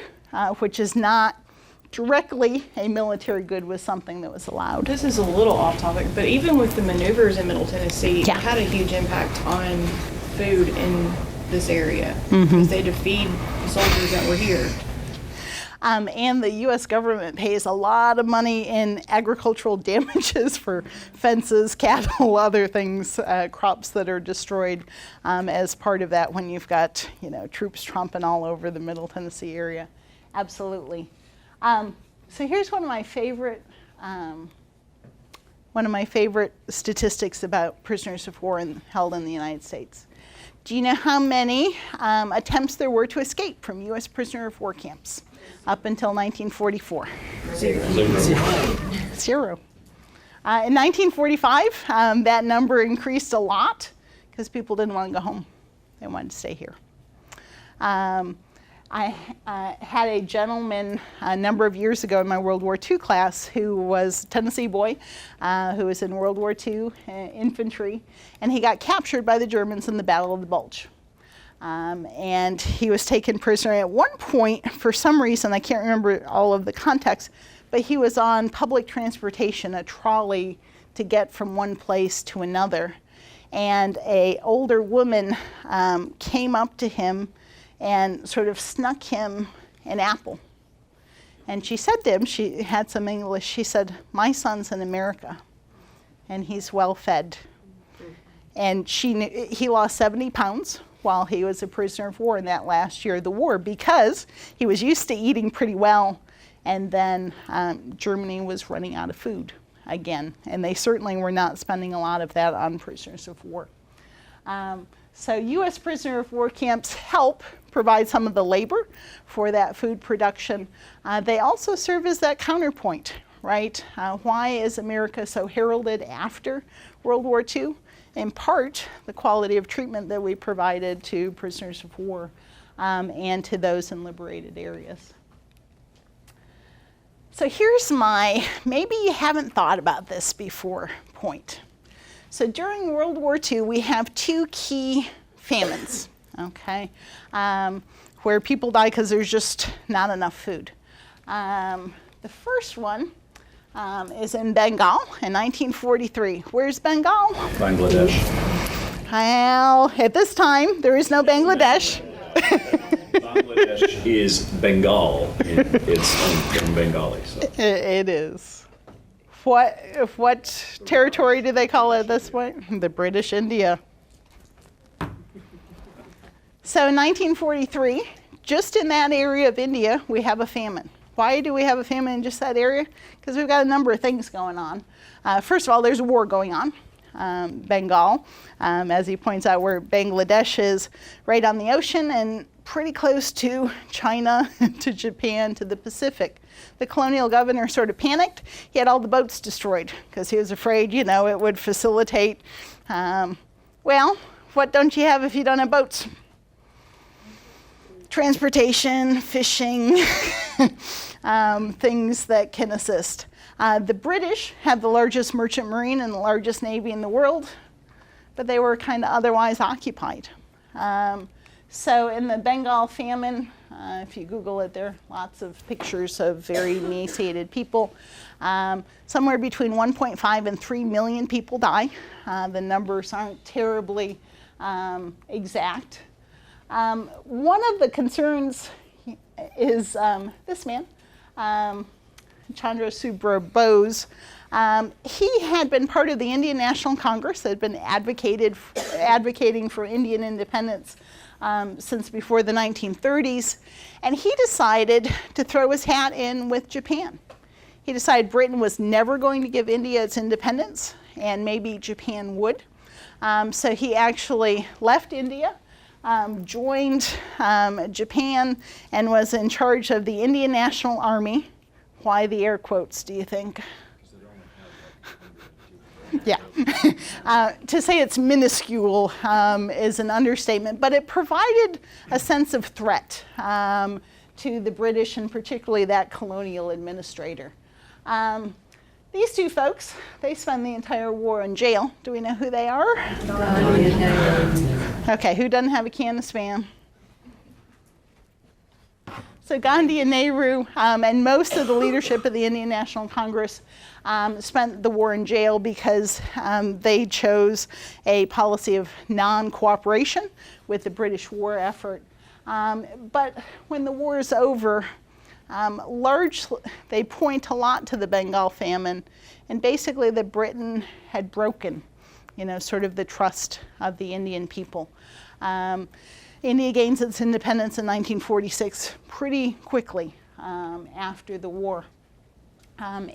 which is not directly a military good, was something that was allowed. This is a little off topic, but even with the maneuvers in Middle Tennessee, Yeah. it had a huge impact on food in this area because they had to feed the soldiers that were here. And the U.S. government pays a lot of money in agricultural damages for fences, cattle, other things, crops that are destroyed as part of that when you've got, you know, troops tromping all over the Middle Tennessee area. Absolutely. So here's one of my favorite statistics about prisoners of war held in the United States. Do you know how many attempts there were to escape from U.S. prisoner of war camps up until 1944? Zero. In 1945, that number increased a lot because people didn't want to go home. They wanted to stay here. I had a gentleman a number of years ago in my World War II class who was a Tennessee boy who was in World War II infantry, and he got captured by the Germans in the Battle of the Bulge. And he was taken prisoner at one point. For some reason, I can't remember all of the context, but he was on public transportation, a trolley to get from one place to another. And an older woman came up to him and sort of snuck him an apple. And she said to him, she had some English, she said, "My son's in America, and he's well fed." And he lost 70 pounds while he was a prisoner of war in that last year of the war because he was used to eating pretty well, and then Germany was running out of food again. And they certainly were not spending a lot of that on prisoners of war. So U.S. prisoner of war camps help provide some of the labor for that food production. They also serve as that counterpoint, right? Why is America so heralded after World War II? In part, the quality of treatment that we provided to prisoners of war and to those in liberated areas. So here's my, maybe you haven't thought about this before, point. So during World War II, we have two key famines, okay, where people die because there's just not enough food. The first one is in Bengal in 1943. Where's Bengal? Bangladesh. Well, at this time, there is no Bangladesh. Bangladesh is Bengal. It's in Bengali. So. It is. What territory do they call it at this point? The British India. So in 1943, just in that area of India, we have a famine. Why do we have a famine in just that area? Because we've got a number of things going on. First of all, there's a war going on. Bengal, as he points out, where Bangladesh is right on the ocean and pretty close to China, to Japan, to the Pacific. The colonial governor sort of panicked. He had all the boats destroyed because he was afraid, you know, it would facilitate, well, what don't you have if you don't have boats? Transportation, fishing, things that can assist. The British had the largest merchant marine and the largest navy in the world, but they were kind of otherwise occupied. So in the Bengal famine, if you Google it, there are lots of pictures of very emaciated people. Somewhere between 1.5 and 3 million people die. The numbers aren't terribly exact. One of the concerns is this man, Chandra Subra Bose. He had been part of the Indian National Congress that had been advocating for Indian independence since before the 1930s, and he decided to throw his hat in with Japan. He decided Britain was never going to give India its independence, and maybe Japan would. So he actually left India, joined Japan, and was in charge of the Indian National Army. Why the air quotes, do you think? Yeah. To say it's minuscule is an understatement, but it provided a sense of threat to the British and particularly that colonial administrator. These two folks, they spent the entire war in jail. Do we know who they are? Okay, who doesn't have a can of Spam? So Gandhi and Nehru and most of the leadership of the Indian National Congress spent the war in jail because they chose a policy of non-cooperation with the British war effort. But when the war is over, largely they point a lot to the Bengal famine, and basically that Britain had broken, you know, sort of the trust of the Indian people. India gains its independence in 1946 pretty quickly after the war.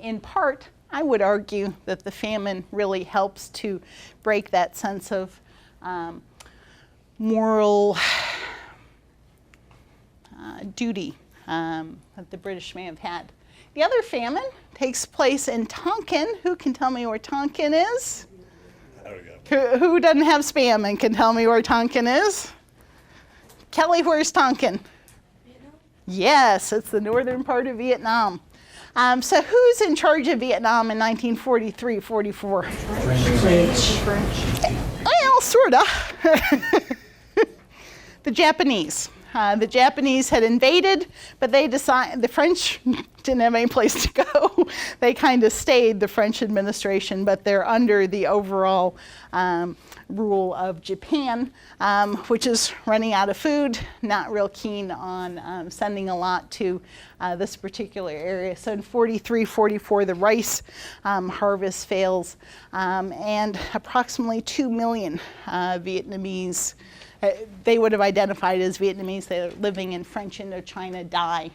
In part, I would argue that the famine really helps to break that sense of moral duty that the British may have had. The other famine takes place in Tonkin. Who can tell me where Tonkin is? Who doesn't have Spam and can tell me where Tonkin is? Kelly, where's Tonkin? Vietnam? Yes, it's the northern part of Vietnam. So who's in charge of Vietnam in 1943-44? French. Well, sort of. The Japanese. The Japanese had invaded, but they decided the French didn't have any place to go. They kind of stayed, the French administration, but they're under the overall rule of Japan, which is running out of food, not real keen on sending a lot to this particular area. So in 43-44, the rice harvest fails, and approximately 2 million Vietnamese, they would have identified as Vietnamese, they're living in French Indochina, die.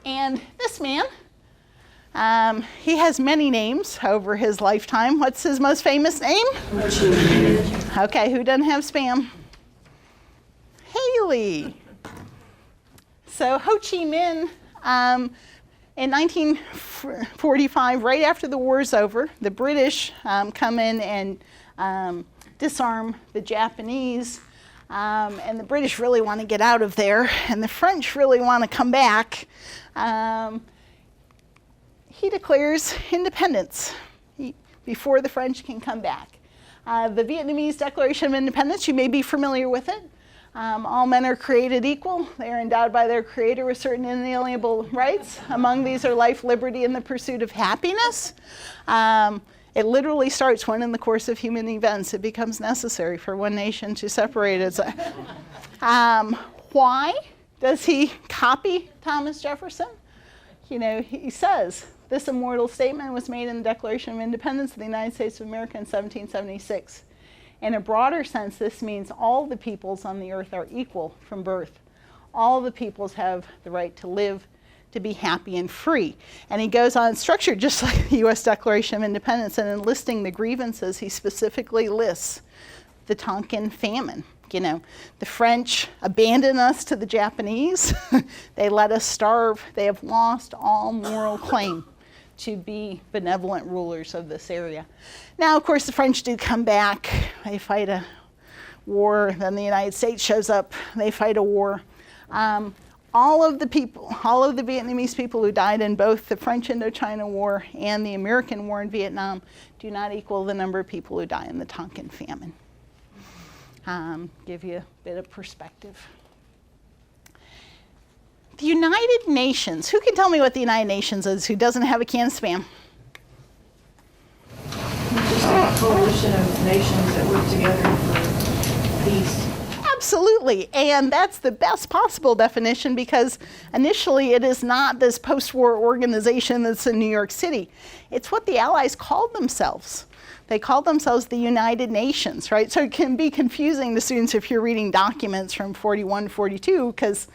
And this man, He has many names over his lifetime. What's his most famous name? Okay, who doesn't have spam? Haley. So Ho Chi Minh, in 1945, right after the war's over, the British come in and disarm the Japanese. And the British really want to get out of there, and the French really want to come back. He declares independence before the French can come back. The Vietnamese Declaration of Independence, you may be familiar with it. All men are created equal. They are endowed by their Creator with certain inalienable rights. Among these are life, liberty, and the pursuit of happiness. It literally starts when in the course of human events it becomes necessary for one nation to separate itself. Why does he copy Thomas Jefferson? You know, he says, this immortal statement was made in the Declaration of Independence of the United States of America in 1776. In a broader sense, this means all the peoples on the earth are equal from birth. All the peoples have the right to live, to be happy and free. And he goes on, structured just like the U.S. Declaration of Independence, and in listing the grievances, he specifically lists the Tonkin famine. You know, the French abandoned us to the Japanese. They let us starve. They have lost all moral claim to be benevolent rulers of this area. Now, of course, the French do come back. They fight a war. Then the United States shows up. They fight a war. All of the Vietnamese people who died in both the French Indochina War and the American War in Vietnam do not equal the number of people who die in the Tonkin famine. Give you a bit of perspective. The United Nations. Who can tell me what the United Nations is who doesn't have a can of Spam? Just a coalition of nations that work together for peace. Absolutely, and that's the best possible definition because initially it is not this post-war organization that's in New York City. It's what the Allies called themselves. They called themselves the United Nations, right? So it can be confusing to students if you're reading documents from 41 to 42 because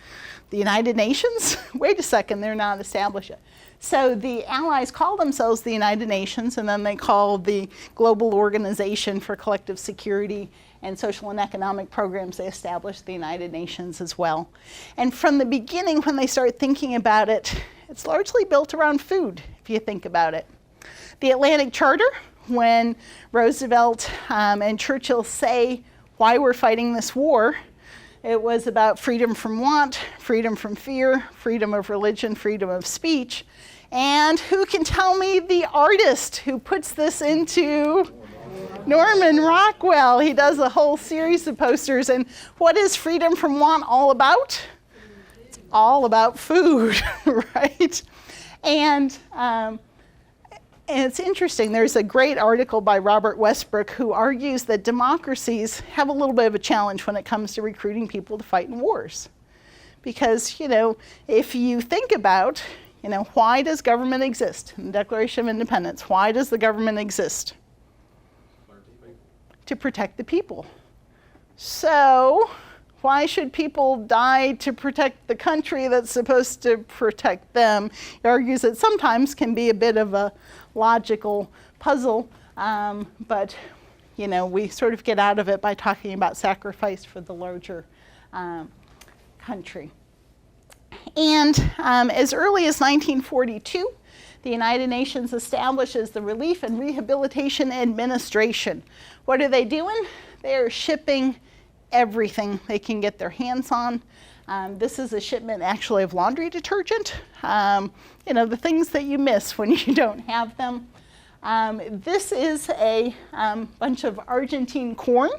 the United Nations? Wait a second, they're not established yet. So the Allies called themselves the United Nations, and then they called the Global Organization for Collective Security and Social and Economic Programs, they established the United Nations as well. And from the beginning, when they start thinking about it, it's largely built around food, if you think about it. The Atlantic Charter, when Roosevelt and Churchill say why we're fighting this war, it was about freedom from want, freedom from fear, freedom of religion, freedom of speech. And who can tell me the artist who puts this into? Norman Rockwell. He does a whole series of posters. And what is freedom from want all about? It's all about food, right? And it's interesting. There's a great article by Robert Westbrook who argues that democracies have a little bit of a challenge when it comes to recruiting people to fight in wars. Because, you know, if you think about, you know, why does government exist? In the Declaration of Independence, why does the government exist? To protect the people. So why should people die to protect the country that's supposed to protect them? He argues that sometimes can be a bit of a logical puzzle, but you know, we sort of get out of it by talking about sacrifice for the larger country. And as early as 1942, the United Nations establishes the Relief and Rehabilitation Administration. What are they doing? They're shipping everything they can get their hands on. This is a shipment actually of laundry detergent. You know, the things that you miss when you don't have them. This is a bunch of Argentine corn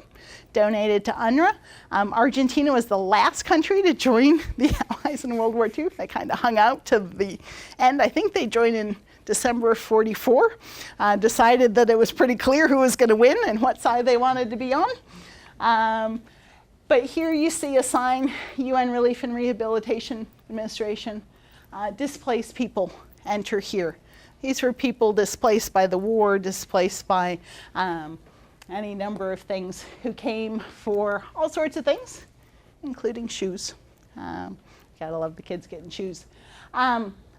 donated to UNRWA. Argentina was the last country to join the Allies in World War II. They kind of hung out to the end. I think they joined in December of '44, decided that it was pretty clear who was going to win and what side they wanted to be on. But here you see a sign, UN Relief and Rehabilitation Administration, displaced people enter here. These were people displaced by the war, displaced by any number of things, who came for all sorts of things, including shoes. Gotta love the kids getting shoes.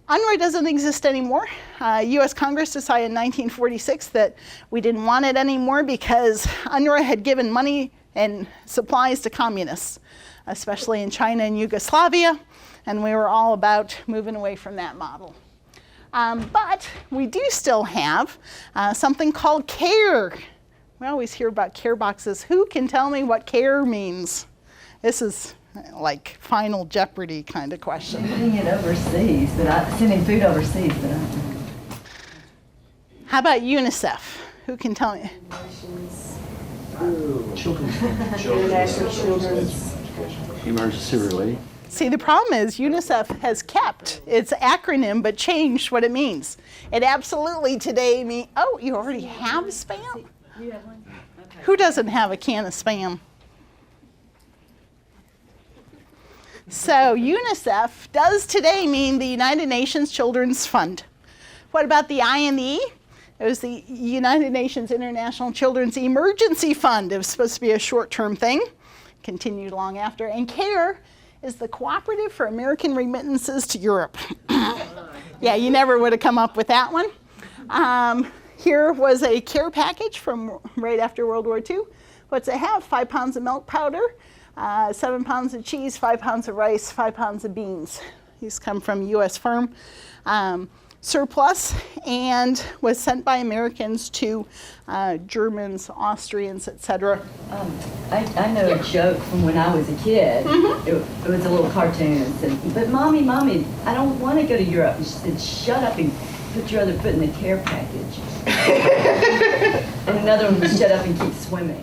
UNRWA doesn't exist anymore. U.S. Congress decided in 1946 that we didn't want it anymore because UNRWA had given money and supplies to communists, especially in China and Yugoslavia, and we were all about moving away from that model. But we do still have something called CARE. We always hear about care boxes. Who can tell me what CARE means? This is like Final Jeopardy kind of question. Sending it overseas, sending food overseas, but I don't know. How about UNICEF? Who can tell me? Emergency relief. See, the problem is UNICEF has kept its acronym but changed what it means. It absolutely today means, oh, you already have Spam? You have one? Okay. Who doesn't have a can of Spam? So UNICEF does today mean the United Nations Children's Fund. What about the I and the E? It was the United Nations International Children's Emergency Fund. It was supposed to be a short-term thing, continued long after. And CARE is the Cooperative for American Remittances to Europe. Yeah, you never would have come up with that one. Here was a CARE package from right after World War II. What's it have? 5 pounds of milk powder, 7 pounds of cheese, 5 pounds of rice, 5 pounds of beans. These come from U.S. firm. Surplus, and was sent by Americans to Germans, Austrians, etc. I know a joke from when I was a kid. It was a little cartoon. It said, but mommy, I don't want to go to Europe. And she said, shut up and put your other foot in the CARE package. And another one was shut up and keep swimming.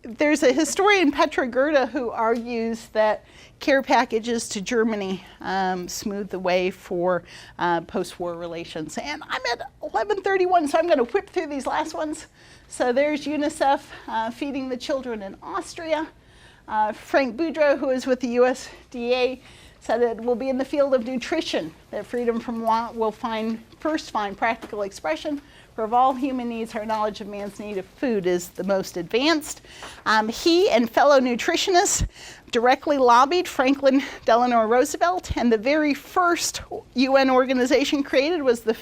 There's a historian, Petra Gerda, who argues that CARE packages to Germany smoothed the way for post-war relations. And I'm at 11:31, so I'm going to whip through these last ones. So there's UNICEF feeding the children in Austria. Frank Boudreau, who is with the USDA, said it will be in the field of nutrition that freedom from want will first find practical expression. For of all human needs, our knowledge of man's need of food is the most advanced. He and fellow nutritionists directly lobbied Franklin Delano Roosevelt, and the very first UN organization created was the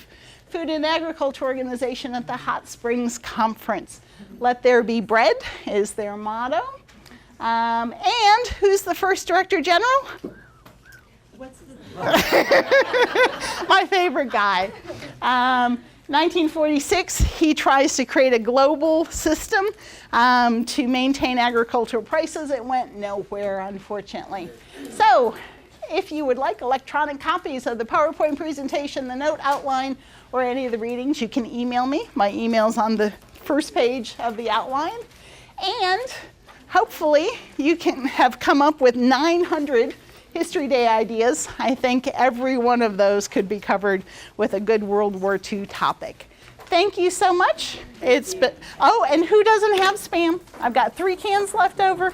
Food and Agriculture Organization at the Hot Springs Conference. Let there be bread is their motto. And who's the first Director General? My favorite guy. 1946, he tries to create a global system to maintain agricultural prices. It went nowhere, unfortunately. So, if you would like electronic copies of the PowerPoint presentation, the note outline, or any of the readings, you can email me. My email's on the first page of the outline. And hopefully, you can have come up with 900 History Day ideas. I think every one of those could be covered with a good World War II topic. Thank you so much. Oh, and who doesn't have Spam? I've got 3 cans left over.